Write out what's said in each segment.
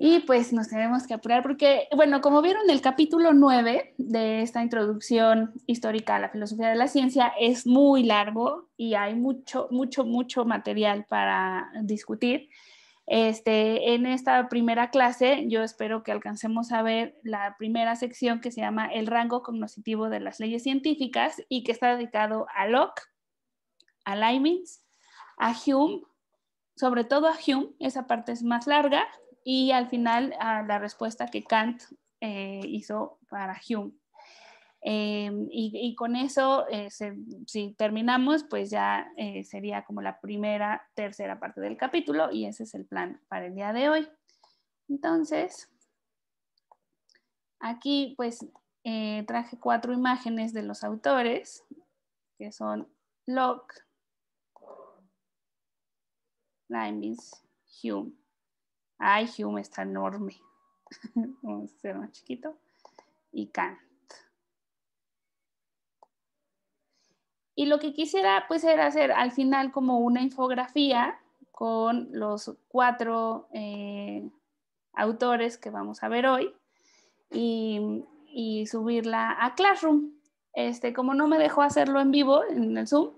Y pues nos tenemos que apurar porque, bueno, como vieron, el capítulo 9 de esta introducción histórica a la filosofía de la ciencia es muy largo y hay mucho material para discutir. En esta primera clase yo espero que alcancemos a ver la primera sección que se llama El rango cognoscitivo de las leyes científicas y que está dedicado a Locke, a Leibniz, a Hume, sobre todo a Hume, esa parte es más larga, y al final a la respuesta que Kant hizo para Hume. Y con eso, si terminamos, pues ya sería como la tercera parte del capítulo y ese es el plan para el día de hoy. Entonces, aquí pues traje 4 imágenes de los autores, que son Locke, Leibniz, Hume. Ay, Hume está enorme. Vamos a hacer más chiquito. Y Kant. Y lo que quisiera pues era hacer al final como una infografía con los 4 autores que vamos a ver hoy y subirla a Classroom. Como no me dejó hacerlo en vivo en el Zoom,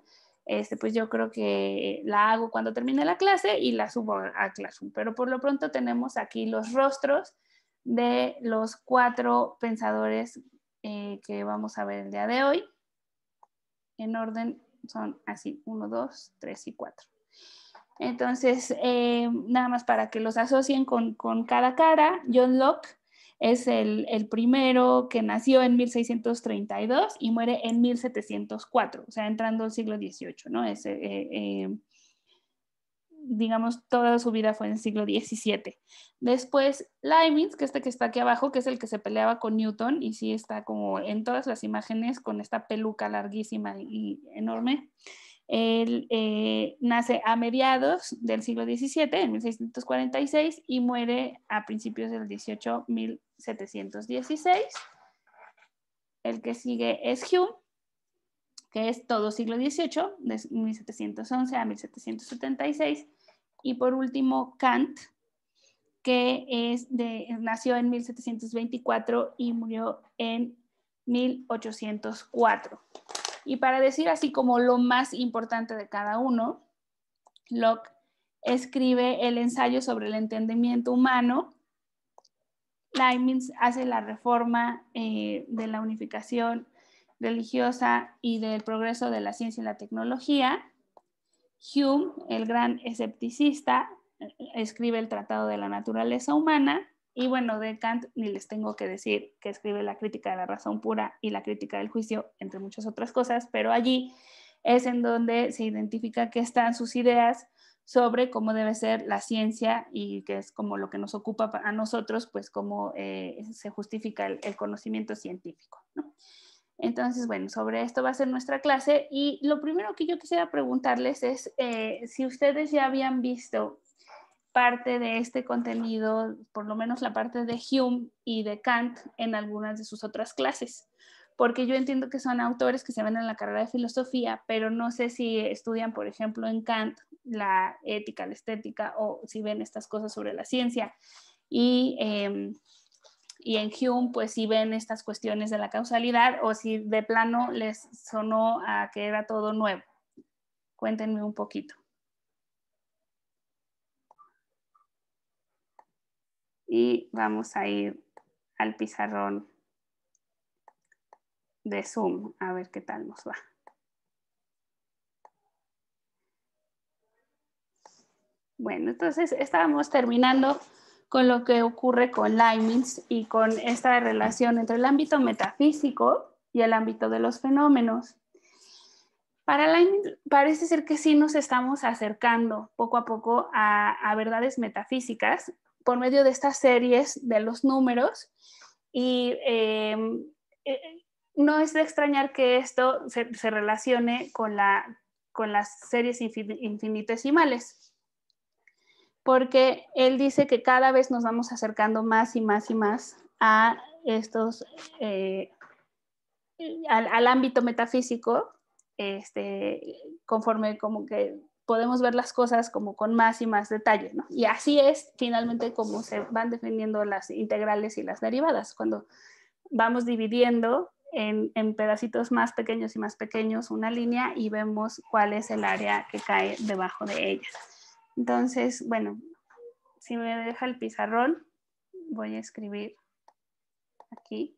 pues yo creo que la hago cuando termine la clase y la subo a Classroom. Pero por lo pronto tenemos aquí los rostros de los 4 pensadores que vamos a ver el día de hoy. En orden son así, 1, 2, 3 y 4. Entonces, nada más para que los asocien con cada cara. John Locke es el primero que nació en 1632 y muere en 1704, o sea, entrando al siglo XVIII, ¿no? Digamos, toda su vida fue en el siglo XVII. Después, Leibniz, que está aquí abajo, que es el que se peleaba con Newton, y sí está como en todas las imágenes con esta peluca larguísima y enorme. Él nace a mediados del siglo XVII, en 1646, y muere a principios del XVIII, 1716. El que sigue es Hume, que es todo siglo XVIII, de 1711 a 1776. Y por último, Kant, que nació en 1724 y murió en 1804. Y para decir así como lo más importante de cada uno, Locke escribe el ensayo sobre el entendimiento humano. Leibniz hace la reforma de la unificación religiosa y del progreso de la ciencia y la tecnología. Hume, el gran escepticista, escribe el Tratado de la Naturaleza Humana. Y bueno, de Kant ni les tengo que decir que escribe la Crítica de la Razón Pura y la Crítica del Juicio, entre muchas otras cosas, pero allí es en donde se identifica que están sus ideas sobre cómo debe ser la ciencia y que es como lo que nos ocupa a nosotros, pues cómo se justifica el conocimiento científico, ¿no? Entonces, bueno, sobre esto va a ser nuestra clase y lo primero que yo quisiera preguntarles es si ustedes ya habían visto parte de este contenido, por lo menos la parte de Hume y de Kant en algunas de sus otras clases, porque yo entiendo que son autores que se ven en la carrera de filosofía, pero no sé si estudian, por ejemplo, en Kant la ética, la estética, o si ven estas cosas sobre la ciencia. Y en Hume, pues si ven estas cuestiones de la causalidad o si de plano les sonó a que era todo nuevo. Cuéntenme un poquito. Y vamos a ir al pizarrón de Zoom a ver qué tal nos va. Bueno, entonces estábamos terminando con lo que ocurre con Leibniz y con esta relación entre el ámbito metafísico y el ámbito de los fenómenos. Para Leibniz parece ser que sí nos estamos acercando poco a poco a verdades metafísicas por medio de estas series de los números y no es de extrañar que esto se relacione con las series infinitesimales, porque él dice que cada vez nos vamos acercando más y más y más a estos, al ámbito metafísico, conforme como que podemos ver las cosas como con más y más detalle, ¿no? Y así es finalmente como se van definiendo las integrales y las derivadas, cuando vamos dividiendo en pedacitos más pequeños y más pequeños una línea y vemos cuál es el área que cae debajo de ella. Entonces, bueno, si me deja el pizarrón, voy a escribir aquí.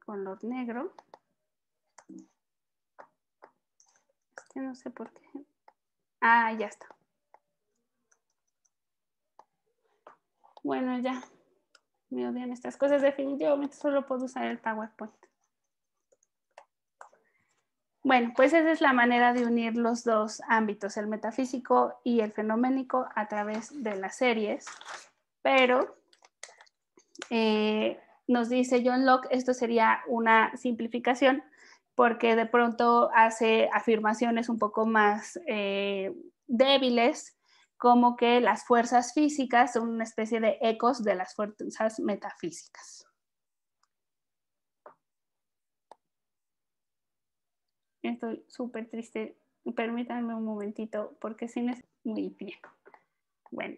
Color negro. Es que no sé por qué. Ah, ya está. Bueno, ya. Me odian estas cosas. Definitivamente solo puedo usar el PowerPoint. Bueno, pues esa es la manera de unir los dos ámbitos, el metafísico y el fenoménico, a través de las series. Pero nos dice John Locke, esto sería una simplificación, porque de pronto hace afirmaciones un poco más débiles, como que las fuerzas físicas son una especie de ecos de las fuerzas metafísicas. Estoy súper triste. Permítanme un momentito, porque sí es muy bien. Bueno,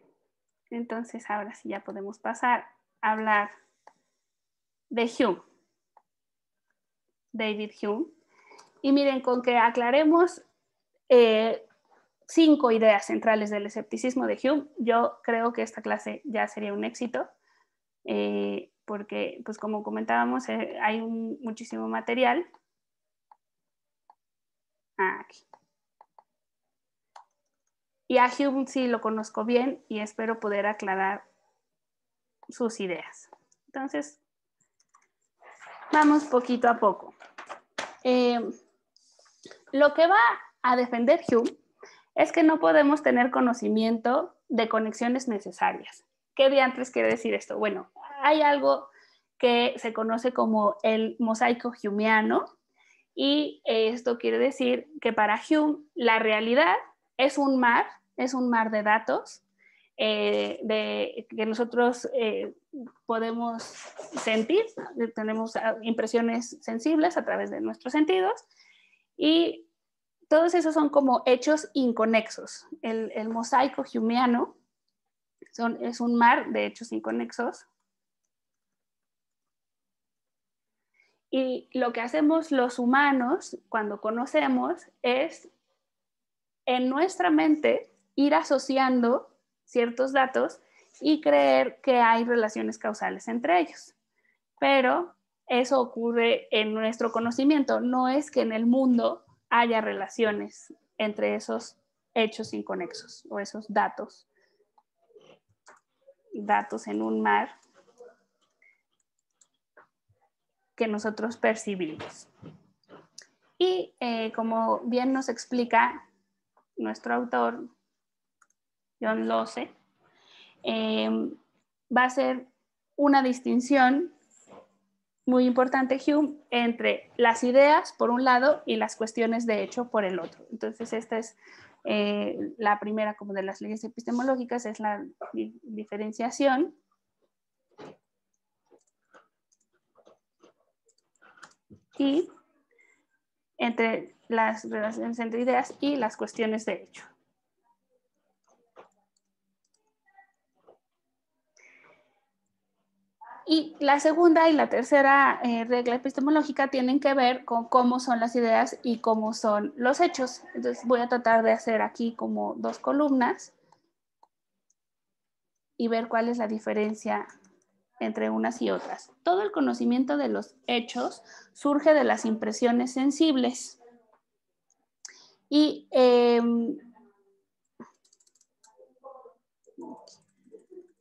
entonces ahora sí ya podemos pasar a hablar de Hume. David Hume. Y miren, con que aclaremos 5 ideas centrales del escepticismo de Hume, yo creo que esta clase ya sería un éxito, porque, pues como comentábamos, hay muchísimo material. Aquí. Y a Hume sí lo conozco bien y espero poder aclarar sus ideas. Entonces, vamos poquito a poco. Lo que va a defender Hume es que no podemos tener conocimiento de conexiones necesarias. ¿Qué diantres quiere decir esto? Bueno, hay algo que se conoce como el mosaico humeano, y esto quiere decir que para Hume la realidad es un mar de datos que nosotros podemos sentir, tenemos impresiones sensibles a través de nuestros sentidos, y todos esos son como hechos inconexos. El mosaico humeano es un mar de hechos inconexos. Y lo que hacemos los humanos cuando conocemos es en nuestra mente ir asociando ciertos datos y creer que hay relaciones causales entre ellos. Pero eso ocurre en nuestro conocimiento, no es que en el mundo haya relaciones entre esos hechos inconexos o esos datos en un mar que nosotros percibimos. Y como bien nos explica nuestro autor, John Locke, va a ser una distinción muy importante Hume entre las ideas por un lado y las cuestiones de hecho por el otro. Entonces esta es la primera como de las leyes epistemológicas, es la diferenciación y entre las relaciones entre ideas y las cuestiones de hecho. Y la segunda y la tercera regla epistemológica tienen que ver con cómo son las ideas y cómo son los hechos. Entonces voy a tratar de hacer aquí como 2 columnas y ver cuál es la diferencia entre unas y otras. Todo el conocimiento de los hechos surge de las impresiones sensibles. Y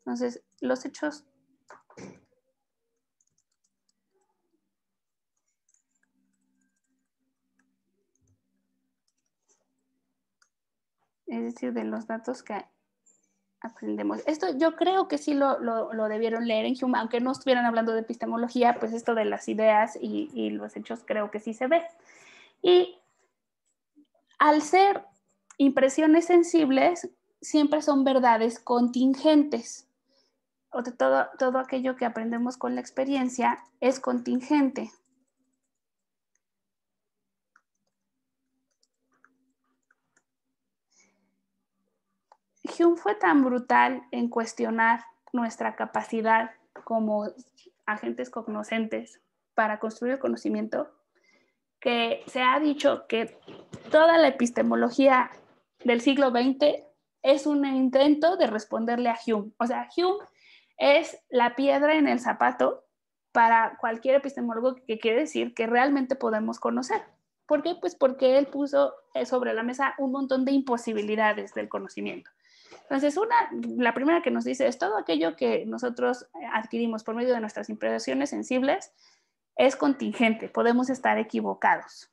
entonces los hechos es decir, de los datos que aprendemos. Esto yo creo que sí lo debieron leer en Hume, aunque no estuvieran hablando de epistemología, pues esto de las ideas y los hechos creo que sí se ve. Y al ser impresiones sensibles, siempre son verdades contingentes. O de todo aquello que aprendemos con la experiencia es contingente. Hume fue tan brutal en cuestionar nuestra capacidad como agentes cognoscentes para construir el conocimiento, que se ha dicho que toda la epistemología del siglo XX es un intento de responderle a Hume. O sea, Hume es la piedra en el zapato para cualquier epistemólogo que quiere decir que realmente podemos conocer. ¿Por qué? Pues porque él puso sobre la mesa un montón de imposibilidades del conocimiento. Entonces, la primera que nos dice es todo aquello que nosotros adquirimos por medio de nuestras impresiones sensibles es contingente, podemos estar equivocados.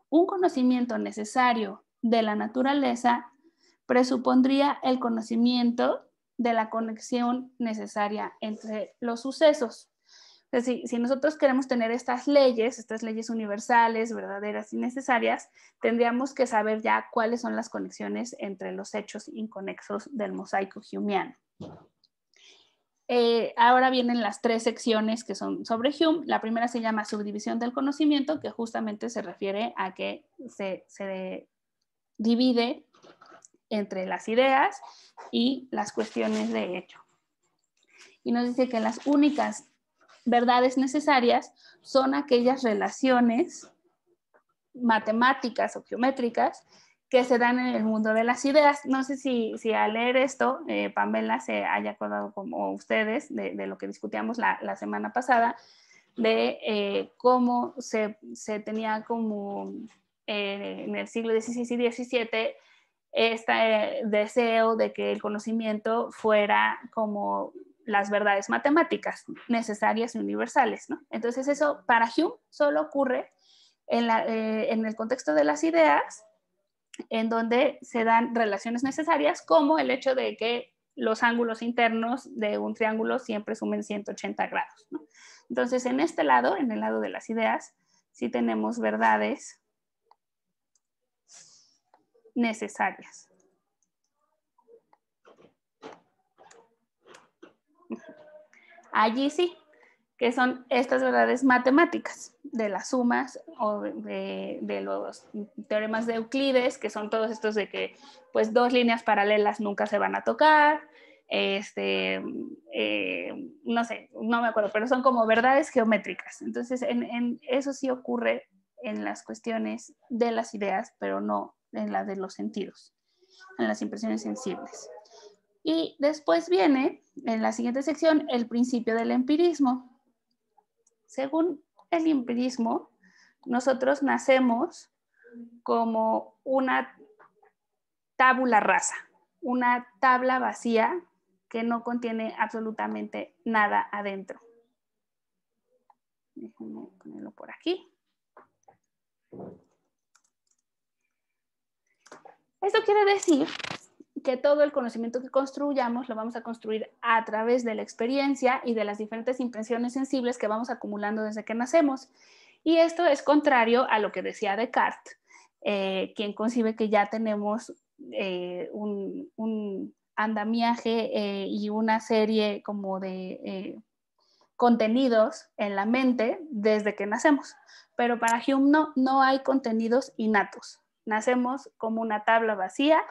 Un conocimiento necesario de la naturaleza presupondría el conocimiento de la conexión necesaria entre los sucesos. O sea, si nosotros queremos tener estas leyes universales, verdaderas y necesarias, tendríamos que saber ya cuáles son las conexiones entre los hechos inconexos del mosaico humeano. Ahora vienen las 3 secciones que son sobre Hume. La primera se llama subdivisión del conocimiento, que justamente se refiere a que se divide entre las ideas y las cuestiones de hecho. Y nos dice que las únicas verdades necesarias son aquellas relaciones matemáticas o geométricas que se dan en el mundo de las ideas. No sé si al leer esto, Pamela se haya acordado como ustedes de lo que discutíamos la semana pasada, de cómo se tenía como en el siglo XVI y XVII este deseo de que el conocimiento fuera como las verdades matemáticas necesarias y universales, ¿no? Entonces eso para Hume solo ocurre en el contexto de las ideas, en donde se dan relaciones necesarias, como el hecho de que los ángulos internos de un triángulo siempre sumen 180 grados, ¿no? Entonces, en este lado, en el lado de las ideas, sí tenemos verdades necesarias. Allí sí, que son estas verdades matemáticas de las sumas o de los teoremas de Euclides, que son todos estos de que pues 2 líneas paralelas nunca se van a tocar, no sé, no me acuerdo, pero son como verdades geométricas. Entonces, en eso sí ocurre en las cuestiones de las ideas, pero no en la de los sentidos, en las impresiones sensibles. Y después viene, en la siguiente sección, el principio del empirismo. Según el empirismo, nosotros nacemos como una tabula rasa, una tabla vacía que no contiene absolutamente nada adentro. Déjenme ponerlo por aquí. Esto quiere decir que todo el conocimiento que construyamos lo vamos a construir a través de la experiencia y de las diferentes impresiones sensibles que vamos acumulando desde que nacemos. Y esto es contrario a lo que decía Descartes, quien concibe que ya tenemos un andamiaje y una serie como de contenidos en la mente desde que nacemos. Pero para Hume no hay contenidos innatos. Nacemos como una tabla vacía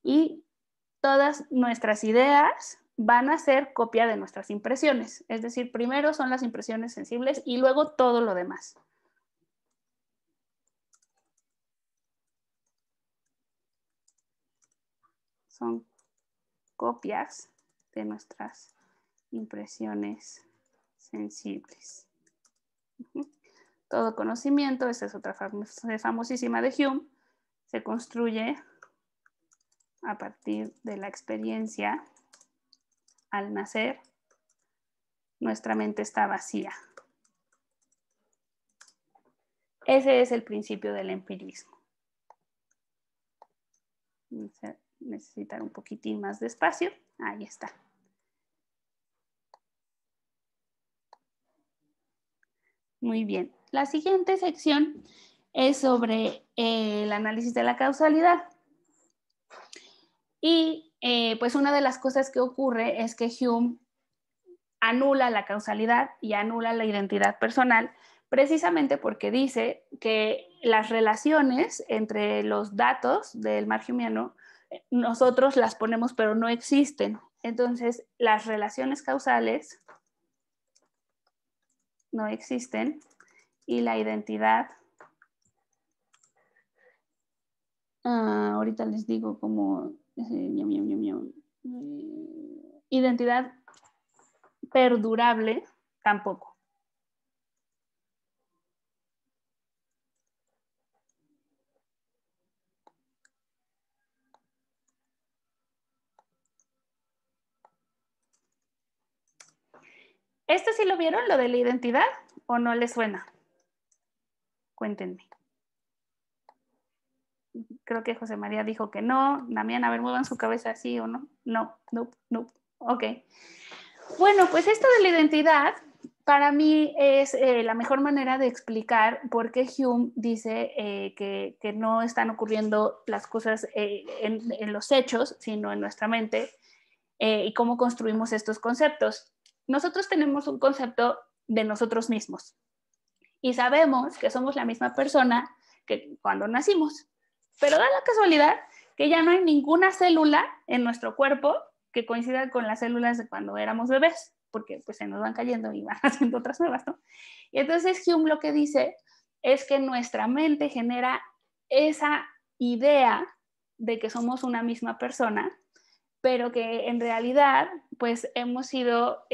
y todas nuestras ideas van a ser copia de nuestras impresiones. Es decir, primero son las impresiones sensibles y luego todo lo demás. Son copias de nuestras impresiones sensibles. Todo conocimiento, esta es otra famosísima de Hume, se construye a partir de la experiencia. Al nacer, nuestra mente está vacía. Ese es el principio del empirismo. Necesitar un poquitín más de espacio. Ahí está. Muy bien. La siguiente sección es sobre el análisis de la causalidad. Y pues una de las cosas que ocurre es que Hume anula la causalidad y anula la identidad personal, precisamente porque dice que las relaciones entre los datos del mar humeano nosotros las ponemos pero no existen. Entonces, las relaciones causales no existen y la identidad, ahorita les digo como identidad perdurable tampoco. ¿Esto sí lo vieron, lo de la identidad, o no les suena? Cuéntenme. Creo que José María dijo que no. Damián, a ver, muevan su cabeza así o no. No, no, no. Ok. Bueno, pues esto de la identidad para mí es la mejor manera de explicar por qué Hume dice que no están ocurriendo las cosas en los hechos, sino en nuestra mente, y cómo construimos estos conceptos. Nosotros tenemos un concepto de nosotros mismos y sabemos que somos la misma persona que cuando nacimos, pero da la casualidad que ya no hay ninguna célula en nuestro cuerpo que coincida con las células de cuando éramos bebés, porque pues se nos van cayendo y van haciendo otras nuevas, ¿no? Y entonces Hume lo que dice es que nuestra mente genera esa idea de que somos una misma persona, pero que en realidad pues hemos sido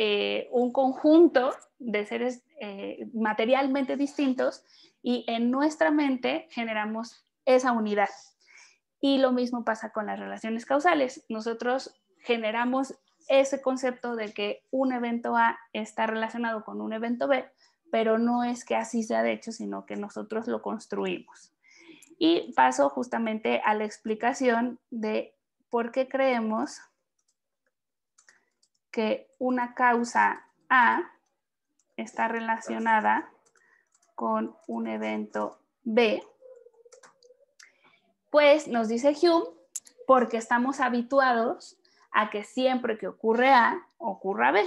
un conjunto de seres materialmente distintos y en nuestra mente generamos esa unidad. Y lo mismo pasa con las relaciones causales. Nosotros generamos ese concepto de que un evento A está relacionado con un evento B, pero no es que así sea de hecho, sino que nosotros lo construimos. Y paso justamente a la explicación de por qué creemos que una causa A está relacionada con un evento B. Pues nos dice Hume, porque estamos habituados a que siempre que ocurre A, ocurra B.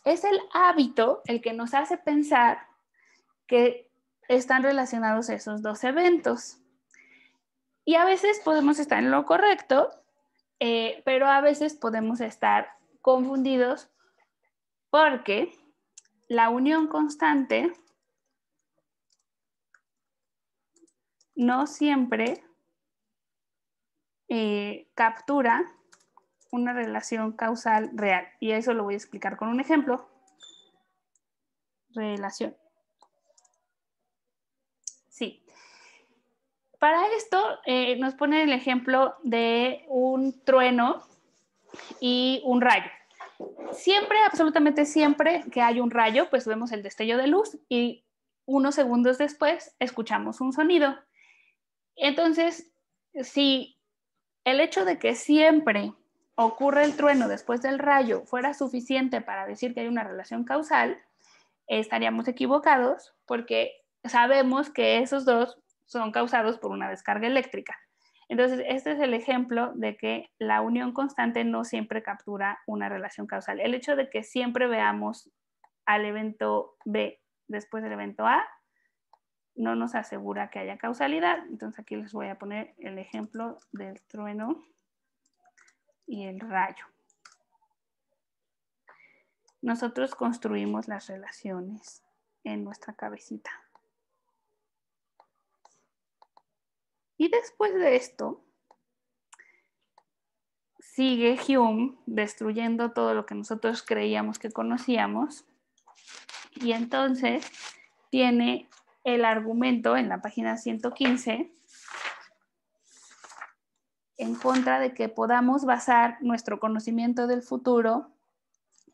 Es el hábito el que nos hace pensar que están relacionados esos dos eventos. Y a veces podemos estar en lo correcto, pero a veces podemos estar confundidos porque la unión constante no siempre captura una relación causal real. Y eso lo voy a explicar con un ejemplo. Relación. Sí. Para esto nos pone el ejemplo de un trueno y un rayo. Siempre, absolutamente siempre que hay un rayo, pues vemos el destello de luz y unos segundos después escuchamos un sonido. Entonces, si el hecho de que siempre ocurre el trueno después del rayo fuera suficiente para decir que hay una relación causal, estaríamos equivocados porque sabemos que esos dos son causados por una descarga eléctrica. Entonces, este es el ejemplo de que la unión constante no siempre captura una relación causal. El hecho de que siempre veamos al evento B después del evento A no nos asegura que haya causalidad. Entonces, aquí les voy a poner el ejemplo del trueno y el rayo. Nosotros construimos las relaciones en nuestra cabecita. Y después de esto, sigue Hume destruyendo todo lo que nosotros creíamos que conocíamos. Y entonces tiene el argumento en la página 115 en contra de que podamos basar nuestro conocimiento del futuro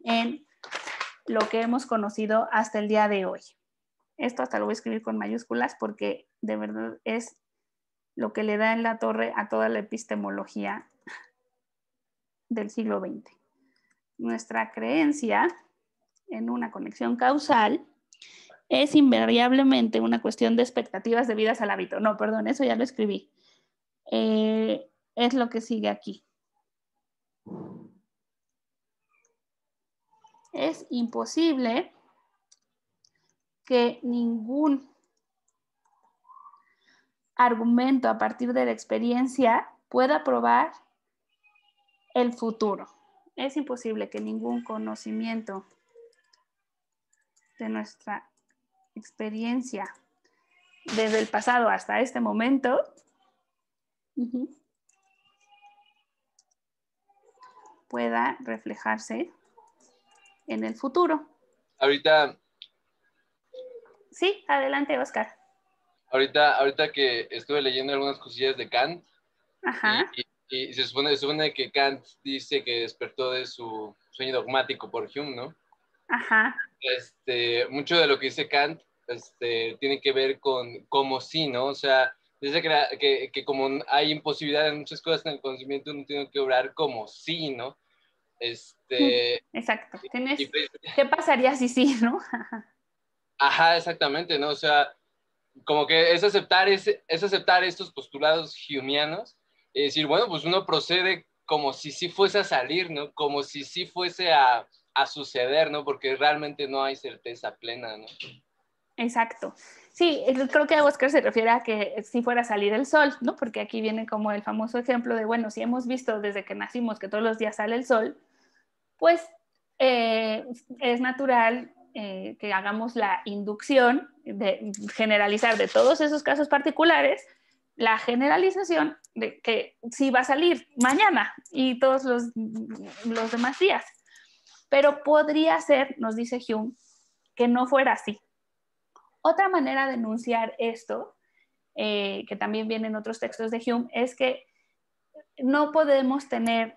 en lo que hemos conocido hasta el día de hoy. Esto hasta lo voy a escribir con mayúsculas porque de verdad es lo que le da en la torre a toda la epistemología del siglo XX. Nuestra creencia en una conexión causal es invariablemente una cuestión de expectativas debidas al hábito. No, perdón, eso ya lo escribí. Es lo que sigue aquí. Es imposible que ningún argumento a partir de la experiencia pueda probar el futuro. Es imposible que ningún conocimiento de nuestra experiencia desde el pasado hasta este momento pueda reflejarse en el futuro. Ahorita. Sí, adelante, Oscar. Ahorita que estuve leyendo algunas cosillas de Kant, Ajá. y se supone que Kant dice que despertó de su sueño dogmático por Hume, ¿no? Ajá. Mucho de lo que dice Kant tiene que ver con como sí, ¿no? O sea, dice que como hay imposibilidad en muchas cosas en el conocimiento, uno tiene que obrar como sí, ¿no? Exacto. ¿Qué pasaría si sí, no? Ajá, exactamente, ¿no? O sea, como que es aceptar estos postulados humeanos y decir, bueno, pues uno procede como si sí fuese a salir, ¿no? Como si sí fuese a suceder, ¿no? Porque realmente no hay certeza plena, ¿no? Exacto. Sí, creo que Oscar se refiere a que si fuera a salir el sol, ¿no? Porque aquí viene como el famoso ejemplo de, bueno, si hemos visto desde que nacimos que todos los días sale el sol, pues es natural que hagamos la inducción de generalizar de todos esos casos particulares, la generalización de que sí va a salir mañana y todos los demás días. Pero podría ser, nos dice Hume, que no fuera así. Otra manera de enunciar esto, que también viene en otros textos de Hume, es que no podemos tener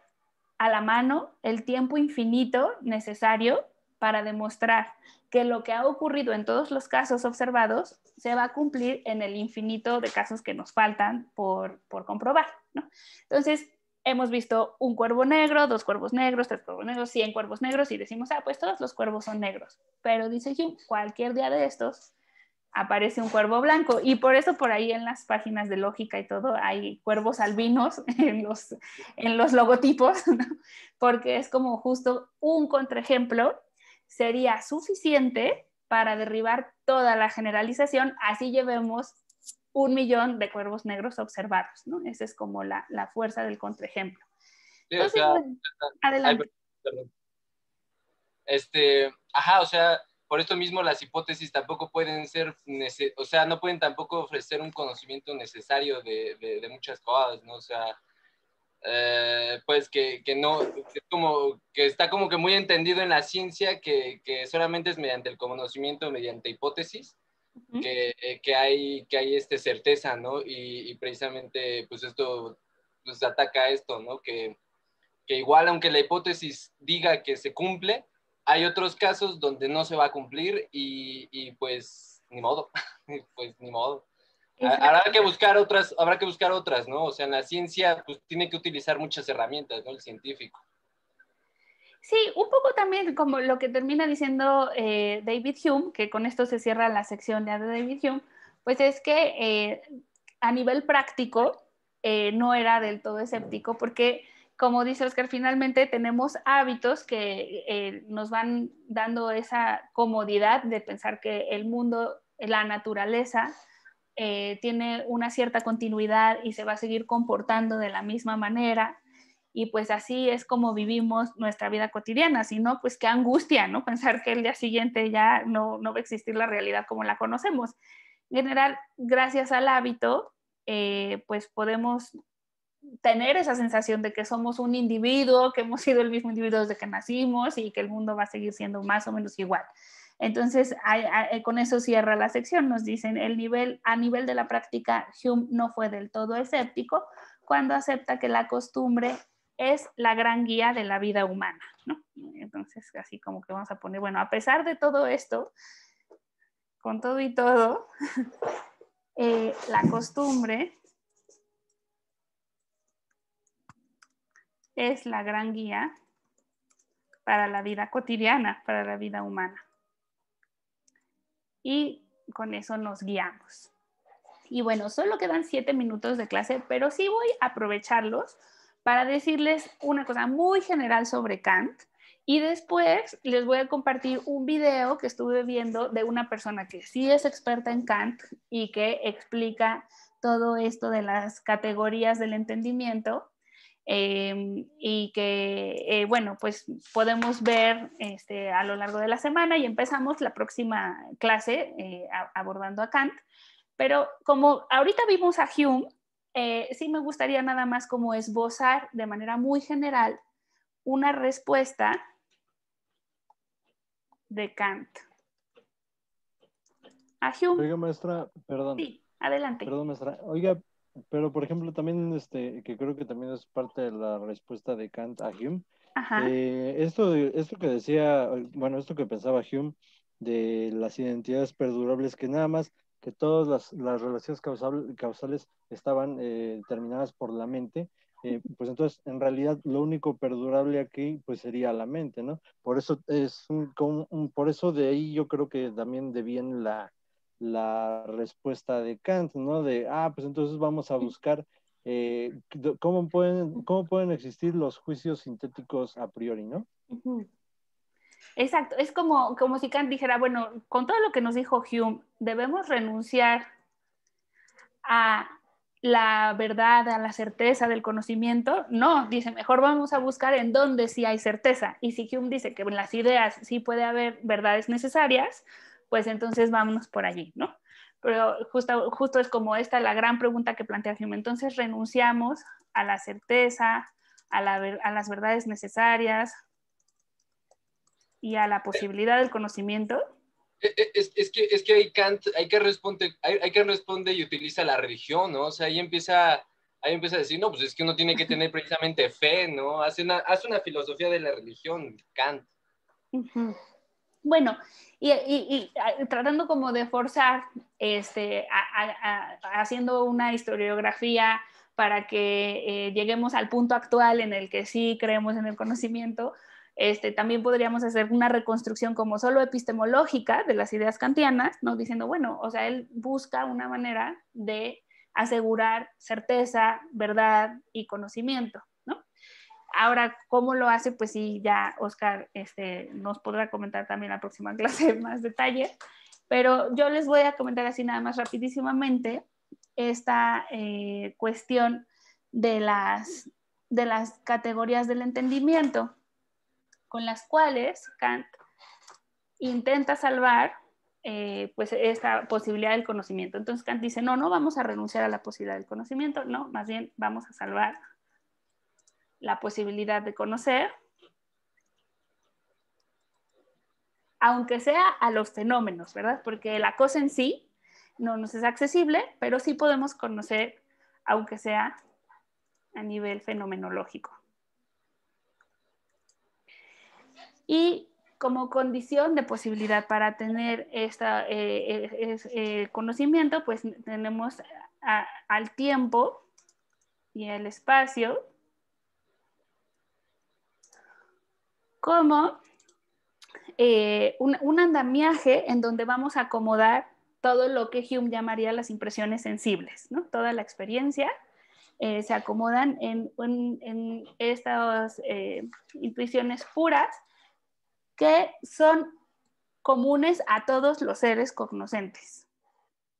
a la mano el tiempo infinito necesario para demostrar que lo que ha ocurrido en todos los casos observados se va a cumplir en el infinito de casos que nos faltan por comprobar, ¿no? Entonces, hemos visto un cuervo negro, 2 cuervos negros, 3 cuervos negros, 100 cuervos negros y decimos, pues todos los cuervos son negros. Pero dice Hume, cualquier día de estos aparece un cuervo blanco y por eso por ahí en las páginas de lógica y todo hay cuervos albinos en los logotipos, ¿no? Porque es como justo un contraejemplo sería suficiente para derribar toda la generalización, así llevemos 1.000.000 de cuervos negros observados, ¿no? Esa es como la fuerza del contraejemplo. Sí, Entonces, o sea, bueno, adelante. perdón. O sea, por esto mismo las hipótesis tampoco pueden ser, o sea, no pueden tampoco ofrecer un conocimiento necesario de muchas cosas, ¿no? O sea, pues que no, es como que está como que muy entendido en la ciencia que solamente es mediante el conocimiento, mediante hipótesis, que hay certeza, ¿no? Y precisamente, pues esto, pues ataca esto, ¿no? Que igual aunque la hipótesis diga que se cumple, hay otros casos donde no se va a cumplir y pues ni modo, pues ni modo. Habrá que buscar otras, ¿no? O sea, en la ciencia pues tiene que utilizar muchas herramientas, ¿no? El científico. Sí, un poco también como lo que termina diciendo David Hume, que con esto se cierra la sección de David Hume, pues es que a nivel práctico no era del todo escéptico, porque como dice Oscar, finalmente tenemos hábitos que nos van dando esa comodidad de pensar que el mundo, la naturaleza, tiene una cierta continuidad y se va a seguir comportando de la misma manera. Y pues así es como vivimos nuestra vida cotidiana, si no, pues qué angustia, ¿no? Pensar que el día siguiente ya no va a existir la realidad como la conocemos. En general, gracias al hábito, pues podemos tener esa sensación de que somos un individuo, que hemos sido el mismo individuo desde que nacimos y que el mundo va a seguir siendo más o menos igual. Entonces, con eso cierra la sección. Nos dicen, a nivel de la práctica, Hume no fue del todo escéptico cuando acepta que la costumbre es la gran guía de la vida humana, ¿no? Entonces, así como que vamos a poner, bueno, a pesar de todo esto, con todo y todo, la costumbre es la gran guía para la vida cotidiana, para la vida humana. Y con eso nos guiamos. Y bueno, solo quedan 7 minutos de clase, pero sí voy a aprovecharlos para decirles una cosa muy general sobre Kant y después les voy a compartir un video que estuve viendo de una persona que sí es experta en Kant y que explica todo esto de las categorías del entendimiento. Y que, bueno, pues podemos ver a lo largo de la semana y empezamos la próxima clase abordando a Kant. Pero como ahorita vimos a Hume, sí me gustaría nada más como esbozar de manera muy general una respuesta de Kant a Hume. Oiga, maestra, perdón. Sí, adelante. Perdón, maestra. Oiga, pero por ejemplo, también, que creo que también es parte de la respuesta de Kant a Hume. Ajá. Esto que decía, bueno, esto que pensaba Hume de las identidades perdurables, que nada más que todas las relaciones causales estaban determinadas por la mente, pues entonces en realidad lo único perdurable aquí pues sería la mente, ¿no? Por eso por eso de ahí yo creo que también deviene la respuesta de Kant, ¿no? De, pues entonces vamos a buscar cómo pueden existir los juicios sintéticos a priori, ¿no? Uh-huh. Exacto, es como si Kant dijera, bueno, con todo lo que nos dijo Hume, debemos renunciar a la verdad, a la certeza del conocimiento. No, dice, mejor vamos a buscar en dónde sí hay certeza. Y si Hume dice que en las ideas sí puede haber verdades necesarias, pues entonces vámonos por allí, ¿no? Pero justo es como esta la gran pregunta que plantea Hume. Entonces renunciamos a la certeza, a las verdades necesarias y a la posibilidad del conocimiento. Es que hay que responde y utiliza la religión, ¿no? O sea, ahí empieza a decir, no, pues es que uno tiene que tener precisamente fe, ¿no? Hace una filosofía de la religión, Kant. Uh-huh. Bueno, y tratando como de forzar, haciendo una historiografía para que lleguemos al punto actual en el que sí creemos en el conocimiento, también podríamos hacer una reconstrucción como solo epistemológica de las ideas kantianas, ¿no? Diciendo, bueno, o sea, él busca una manera de asegurar certeza, verdad y conocimiento, ¿no? Ahora, ¿cómo lo hace? Pues sí, ya Oscar nos podrá comentar también la próxima clase más detalle, pero yo les voy a comentar así nada más rapidísimamente esta cuestión de las categorías del entendimiento, con las cuales Kant intenta salvar pues esta posibilidad del conocimiento. Entonces Kant dice, no vamos a renunciar a la posibilidad del conocimiento, no, más bien vamos a salvar la posibilidad de conocer, aunque sea a los fenómenos, ¿verdad? Porque la cosa en sí no nos es accesible, pero sí podemos conocer, aunque sea a nivel fenomenológico. Y como condición de posibilidad para tener este conocimiento, pues tenemos al tiempo y el espacio como un andamiaje en donde vamos a acomodar todo lo que Hume llamaría las impresiones sensibles, ¿no? Toda la experiencia se acomodan en estas intuiciones puras que son comunes a todos los seres cognoscentes.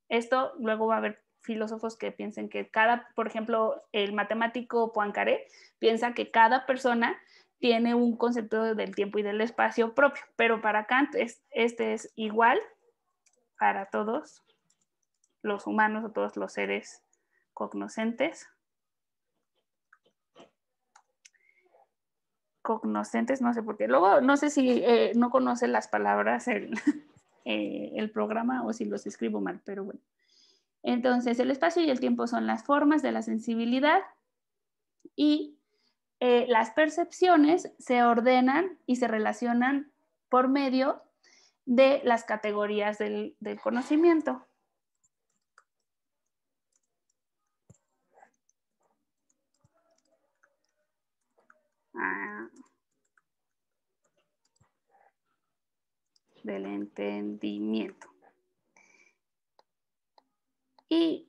Esto luego va a haber filósofos que piensen que por ejemplo, el matemático Poincaré piensa que cada persona tiene un concepto del tiempo y del espacio propio, pero para Kant este es igual para todos los humanos o todos los seres cognoscentes. No sé por qué. Luego, no sé si no conoce las palabras el programa o si los escribo mal, pero bueno. Entonces, el espacio y el tiempo son las formas de la sensibilidad y las percepciones se ordenan y se relacionan por medio de las categorías del conocimiento. Del entendimiento. Y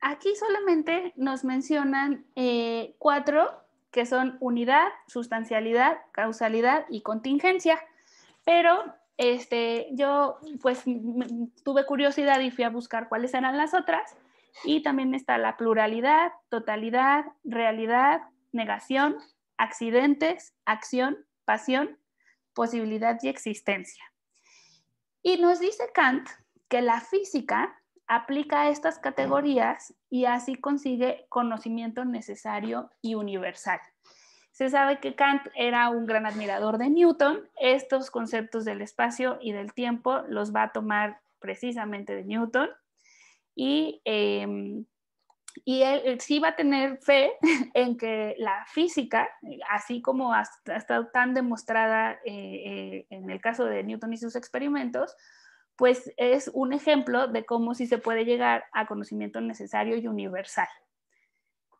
aquí solamente nos mencionan 4 que son unidad, sustancialidad, causalidad y contingencia, pero yo pues tuve curiosidad y fui a buscar cuáles eran las otras Y también está la pluralidad, totalidad, realidad, negación, accidentes, acción, pasión, posibilidad y existencia. Y nos dice Kant que la física aplica estas categorías y así consigue conocimiento necesario y universal. Se sabe que Kant era un gran admirador de Newton. Estos conceptos del espacio y del tiempo los va a tomar precisamente de Newton. Y él sí va a tener fe en que la física, así como ha estado tan demostrada en el caso de Newton y sus experimentos, pues es un ejemplo de cómo sí se puede llegar a conocimiento necesario y universal.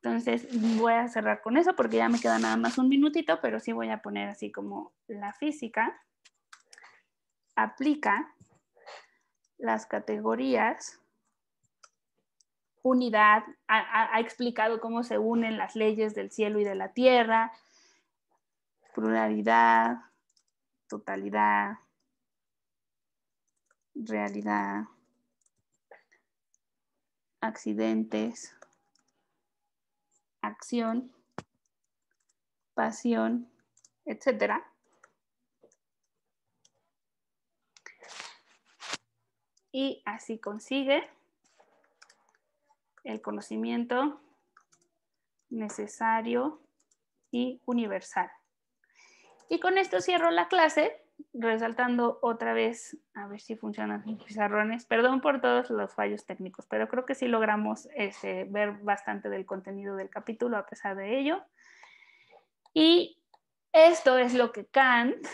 Entonces voy a cerrar con eso porque ya me queda nada más un minutito, pero sí voy a poner así como la física aplica las categorías unidad, ha explicado cómo se unen las leyes del cielo y de la tierra, pluralidad, totalidad, realidad, accidentes, acción, pasión, etcétera. Y así consigue el conocimiento necesario y universal. Y con esto cierro la clase, resaltando otra vez, a ver si funcionan mis pizarrones. Perdón por todos los fallos técnicos, pero creo que sí logramos ver bastante del contenido del capítulo a pesar de ello. Y esto es lo que Kant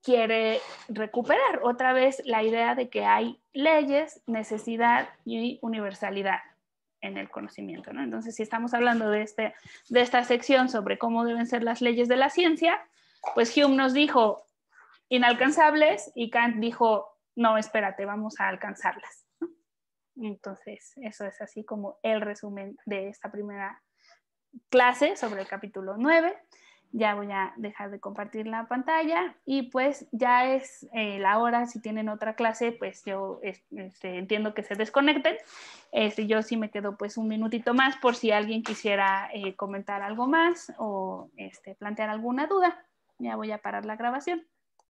quiere recuperar, otra vez la idea de que hay leyes, necesidad y universalidad en el conocimiento, ¿no? Entonces, si estamos hablando de esta sección sobre cómo deben ser las leyes de la ciencia, pues Hume nos dijo inalcanzables y Kant dijo, no, espérate, vamos a alcanzarlas, ¿no? Entonces, eso es así como el resumen de esta primera clase sobre el capítulo 9. Ya voy a dejar de compartir la pantalla y pues ya es la hora. Si tienen otra clase, pues yo entiendo que se desconecten. Yo sí me quedo pues un minutito más por si alguien quisiera comentar algo más o plantear alguna duda. Ya voy a parar la grabación.